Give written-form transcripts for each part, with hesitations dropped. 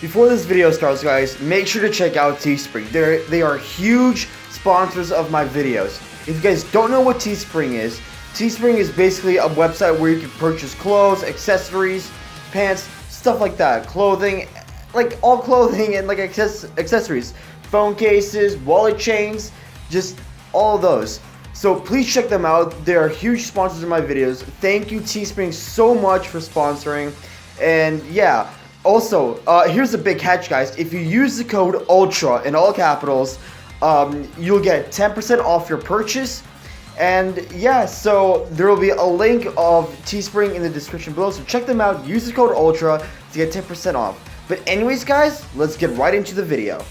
before this video starts, guys, make sure to check out Teespring. They are huge sponsors of my videos. If you guys don't know what Teespring is basically a website where you can purchase clothes, accessories, pants, stuff like that. Clothing, like all clothing and like accessories. Phone cases, wallet chains, just all of those. So please check them out. They are huge sponsors of my videos. Thank you, Teespring, so much for sponsoring. And yeah, also, here's a big catch, guys. If you use the code ULTRA in all capitals, you'll get 10% off your purchase. And yeah, so there will be a link of Teespring in the description below. So check them out. Use the code ULTRA to get 10% off. But anyways, guys, let's get right into the video.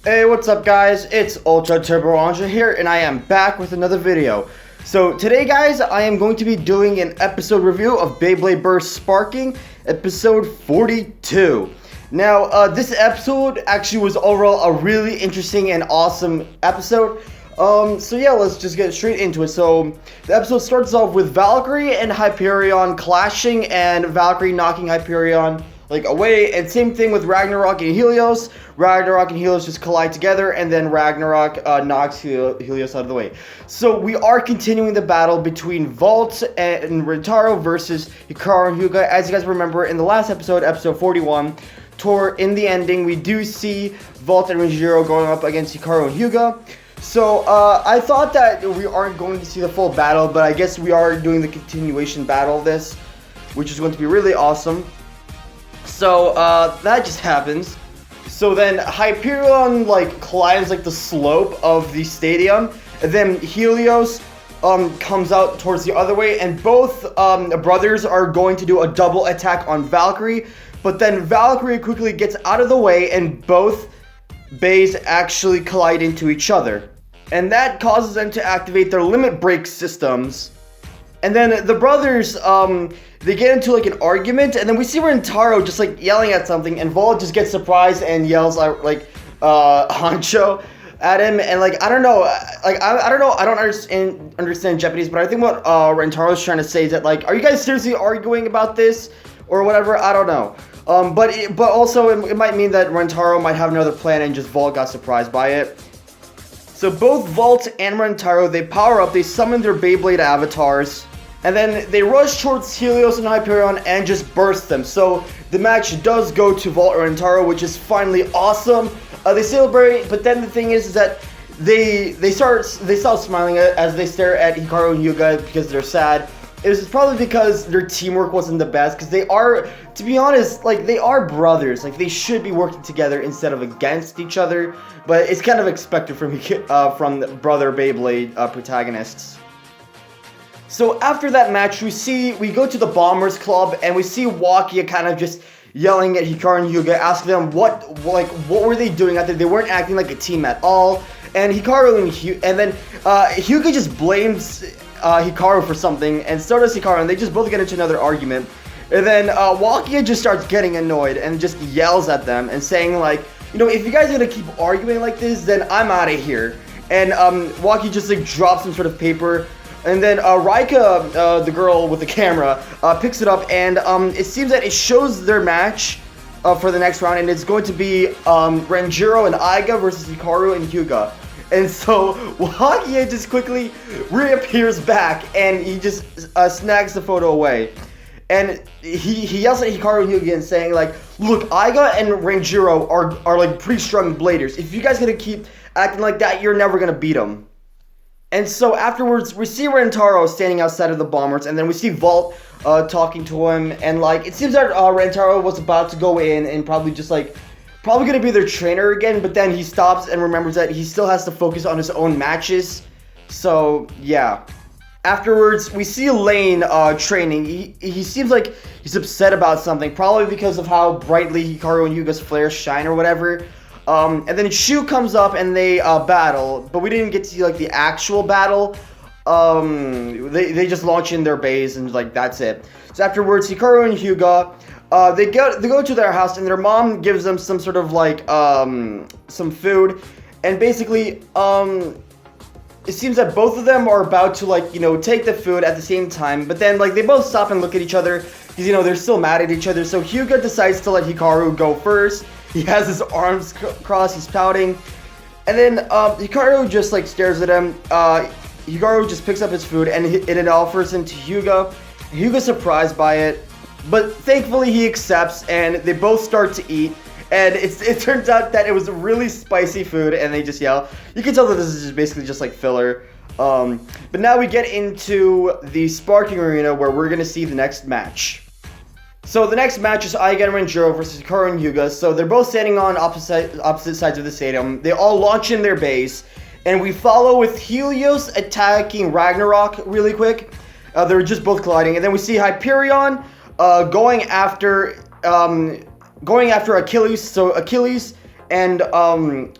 Hey, what's up, guys? It's UltraTurboAndrey here, and I am back with another video. So today, guys, I am going to be doing an episode review of Beyblade Burst Sparking, episode 42. Now, this episode actually was overall a really interesting and awesome episode. So yeah, let's just get straight into it. So the episode starts off with Valkyrie and Hyperion clashing, and Valkyrie knocking Hyperion like away, and same thing with Ragnarok and Helios. Ragnarok and Helios just collide together, and then Ragnarok knocks Helios out of the way. So we are continuing the battle between Vault and Rentaro versus Hikaru and Hyuga. As you guys remember, in the last episode, episode 41, in the ending, we do see Vault and Ranjiro going up against Hikaru and Hyuga. So I thought that we aren't going to see the full battle, but I guess we are doing the continuation battle of this, which is going to be really awesome. So that just happens. So then Hyperion climbs the slope of the stadium, and then Helios comes out towards the other way, and both brothers are going to do a double attack on Valkyrie, but then Valkyrie quickly gets out of the way, and both bays actually collide into each other, and that causes them to activate their limit break systems. And then the brothers, they get into an argument, and then we see Rentaro just yelling at something, and Vault just gets surprised and yells Hancho at him, and I don't know, I don't understand Japanese, but I think what Rentaro is trying to say is that are you guys seriously arguing about this or whatever? I don't know. But also it might mean that Rentaro might have another plan and just Vault got surprised by it. So both Vault and Rentaro, they power up, they summon their Beyblade avatars, and then they rush towards Helios and Hyperion and just burst them. So the match does go to Vault and Rentaro, which is finally awesome. They celebrate, but then the thing is that they stop smiling as they stare at Hikaru and Hyuga because they're sad. It was probably because their teamwork wasn't the best, because they are, to be honest, they are brothers. They should be working together instead of against each other, but it's kind of expected from the brother Beyblade protagonists. So after that match, we go to the Bombers Club, and we see Wakia kind of just yelling at Hikaru and Hyuga, asking them what were they doing out there. They weren't acting like a team at all, and then Hyuga just blames Hikaru for something, and so does Hikaru, and they just both get into another argument. And then Wakia just starts getting annoyed and just yells at them and saying if you guys are gonna keep arguing like this, then I'm out of here. And Wakia just drops some sort of paper, and then Raika, the girl with the camera, picks it up, and it seems that it shows their match for the next round, and it's going to be Ranjiro and Aiga versus Hikaru and Hyuga. And so Wakia just quickly reappears back, and he just snags the photo away. And he yells at Hikaru and Hyuga, saying look, Aiga and Ranjiro are pretty strong bladers. If you guys gonna keep acting like that, you're never gonna beat them. And so afterwards, we see Rentaro standing outside of the Bombers, and then we see Vault talking to him, and it seems that Rentaro was about to go in and probably just probably gonna be their trainer again, but then he stops and remembers that he still has to focus on his own matches. So yeah. Afterwards, we see Lane training. He seems like he's upset about something, probably because of how brightly Hikaru and Hyuga's flares shine or whatever. And then Shu comes up and they battle, but we didn't get to see the actual battle. they just launch in their base and like that's it. So afterwards, Hikaru and Hyuga, they go to their house and their mom gives them some sort of like some food, and basically it seems that both of them are about to like take the food at the same time, but then like they both stop and look at each other because they're still mad at each other. So Hyuga decides to let Hikaru go first. He has his arms crossed, he's pouting, and then Hikaru just like stares at him. Hikaru just picks up his food and it offers him to Hyuga. Hyuga's surprised by it, but thankfully he accepts and they both start to eat. And it turns out that it was really spicy food and they just yell. You can tell that this is just basically just like filler. But now we get into the sparking arena where we're going to see the next match. So the next match is Aiga And Ranjiro versus Hikaru And Hyuga. So they're both standing on opposite sides of the stadium. They all launch in their base. And we follow with Helios attacking Ragnarok really quick. They're just both colliding. And then we see Hyperion going after Achilles. So Achilles and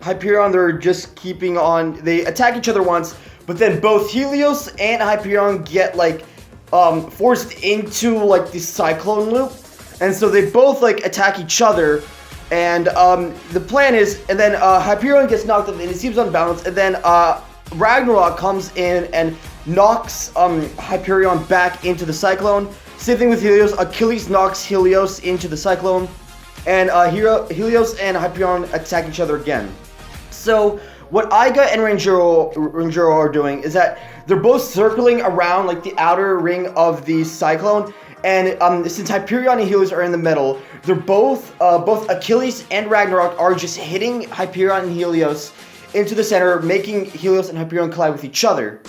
Hyperion, they're just keeping on. They attack each other once. But then both Helios and Hyperion get like forced into like the cyclone loop. And so they both like attack each other. And the plan is, and then Hyperion gets knocked up and it seems unbalanced, and then Ragnarok comes in and knocks Hyperion back into the cyclone. Same thing with Helios. Achilles knocks Helios into the cyclone, and Helios and Hyperion attack each other again. So what Aiga and Ranjiro are doing is that they're both circling around like the outer ring of the cyclone. And since Hyperion and Helios are in the middle, they're both Achilles and Ragnarok are just hitting Hyperion and Helios into the center, making Helios and Hyperion collide with each other.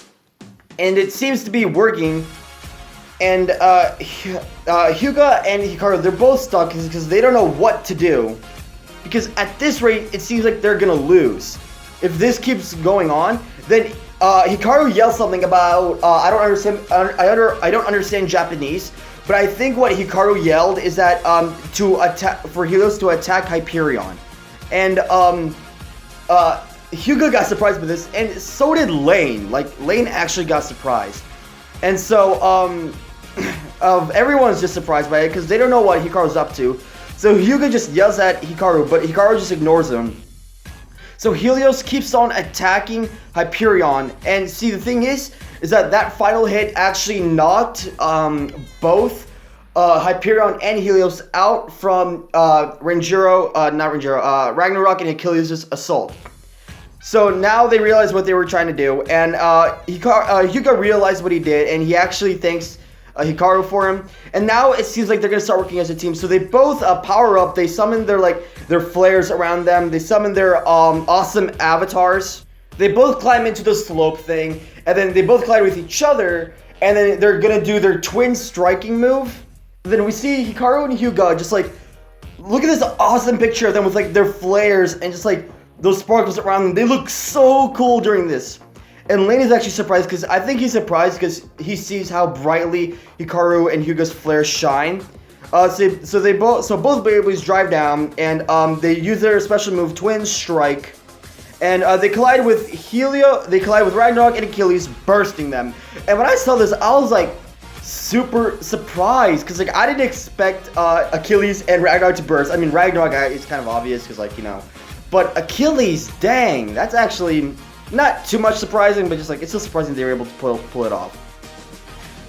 And it seems to be working. And Hyuga and Hikaru, they're both stuck because they don't know what to do. Because at this rate, it seems like they're gonna lose. If this keeps going on, then Hikaru yells something about I don't understand Japanese. But I think what Hikaru yelled is that for Helios to attack Hyperion. And Hyuga got surprised by this, and so did Lane. Like, Lane actually got surprised. And so everyone's just surprised by it because they don't know what Hikaru's up to. So Hyuga just yells at Hikaru, but Hikaru just ignores him. So Helios keeps on attacking Hyperion, and see, the thing is that final hit actually knocked both Hyperion and Helios out from Ragnarok and Achilles' assault. So now they realize what they were trying to do, and Hyuga realized what he did, and he actually thanks Hikaru for him. And now it seems like they're gonna start working as a team. So they both power up. They summon their flares around them. They summon their awesome avatars. They both climb into the slope thing, and then they both collide with each other. And then they're gonna do their twin striking move. And then we see Hikaru and Hyuga just like look at this awesome picture of them with like their flares and just like those sparkles around them. They look so cool during this. And Lane is actually surprised because I think he's surprised because he sees how brightly Hikaru and Hyuga's flares shine. Both Beyblades drive down and they use their special move, Twin Strike, and they collide with Ragnarok and Achilles, bursting them. And when I saw this, I was like super surprised because like I didn't expect Achilles and Ragnarok to burst. I mean, Ragnarok is kind of obvious because but Achilles, dang, that's actually not too much surprising, but just like it's still surprising they were able to pull it off.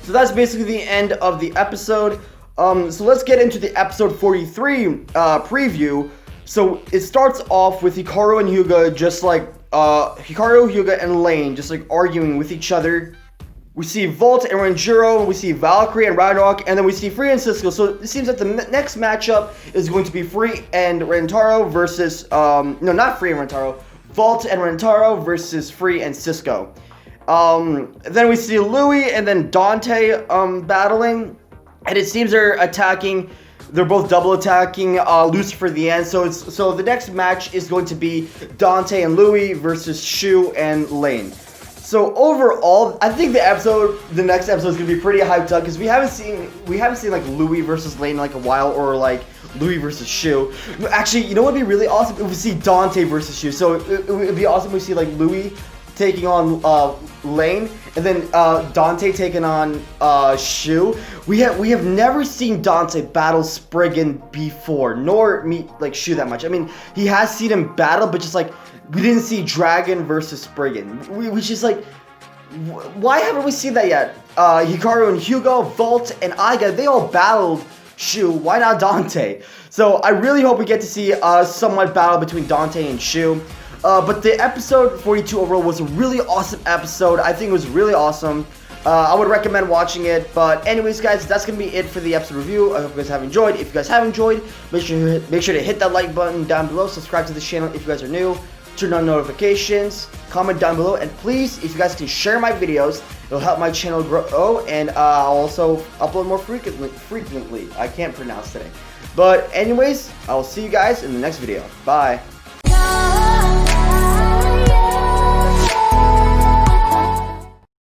So that's basically the end of the episode. So let's get into the episode 43 preview. So it starts off with Hikaru and Hyuga just like Hikaru, Hyuga, and Lane just like arguing with each other. We see Volt and Ranjiro, we see Valkyrie and Ragnarok, and then we see Free and Cisco. So it seems that the next matchup is going to be Free and Rentaro versus not Free and Rentaro. Volt and Rentaro versus Free and Cisco. Then we see Louis and then Dante battling. And it seems they're both double attacking Lucifer at the end. So the next match is going to be Dante and Louis versus Shu and Lane. So overall, I think the next episode is gonna be pretty hyped up because we haven't seen like Louis versus Lane in like a while, or like Louis versus Shu. Actually, you know what would be really awesome if we see Dante versus Shu. So it would be awesome if we see like Louis taking on Lane, and then Dante taking on Shu. We have never seen Dante battle Spriggan before, nor meet like Shu that much. I mean, he has seen him battle, but just like we didn't see Dragon versus Spriggan. We just like, why haven't we seen that yet? Hikaru and Hyuga, Vault, and Aiga, they all battled Shu. Why not Dante? So I really hope we get to see somewhat battle between Dante and Shu. But the episode 42 overall was a really awesome episode. I think it was really awesome. I would recommend watching it. But anyways, guys, that's going to be it for the episode review. I hope you guys have enjoyed. If you guys have enjoyed, make sure to hit that like button down below. Subscribe to the channel if you guys are new. Turn on notifications. Comment down below. And please, if you guys can share my videos, it'll help my channel grow. And I'll also upload more frequently. I can't pronounce today. But anyways, I'll see you guys in the next video. Bye.